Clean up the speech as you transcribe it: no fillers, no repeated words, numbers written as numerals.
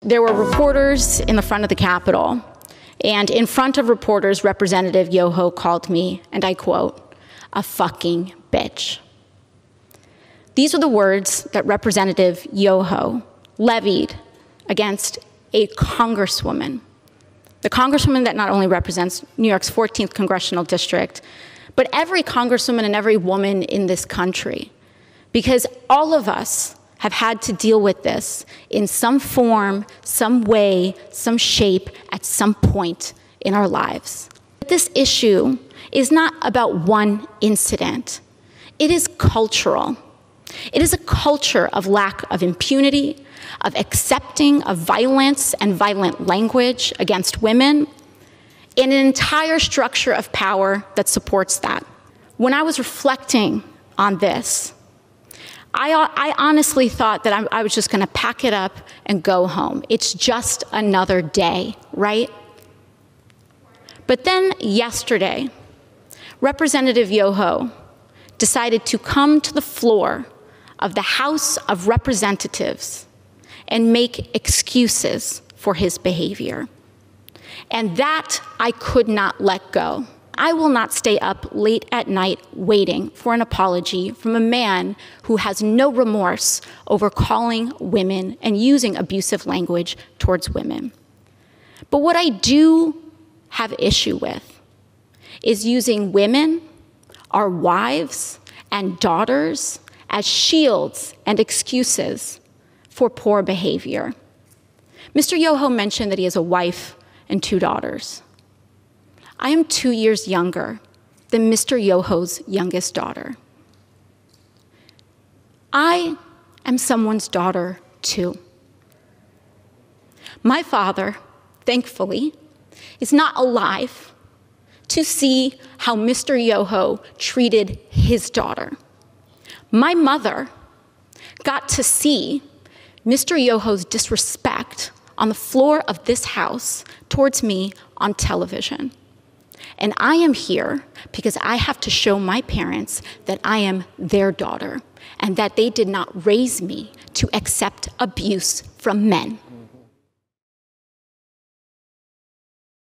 There were reporters in the front of the Capitol, and in front of reporters, Representative Yoho called me, and I quote, "a fucking bitch." These are the words that Representative Yoho levied against a congresswoman, the congresswoman that not only represents New York's 14th congressional district, but every congresswoman and every woman in this country, because all of us have had to deal with this in some form, some way, some shape, at some point in our lives. This issue is not about one incident. It is cultural. It is a culture of lack of impunity, of accepting of violence and violent language against women, and an entire structure of power that supports that. When I was reflecting on this, I honestly thought that I was just going to pack it up and go home. It's just another day, right? But then yesterday, Representative Yoho decided to come to the floor of the House of Representatives and make excuses for his behavior. And that I could not let go. I will not stay up late at night waiting for an apology from a man who has no remorse over calling women and using abusive language towards women. But what I do have issue with is using women, our wives and daughters, as shields and excuses for poor behavior. Mr. Yoho mentioned that he has a wife and 2 daughters. I am 2 years younger than Mr. Yoho's youngest daughter. I am someone's daughter too. My father, thankfully, is not alive to see how Mr. Yoho treated his daughter. My mother got to see Mr. Yoho's disrespect on the floor of this house towards me on television. And I am here because I have to show my parents that I am their daughter and that they did not raise me to accept abuse from men.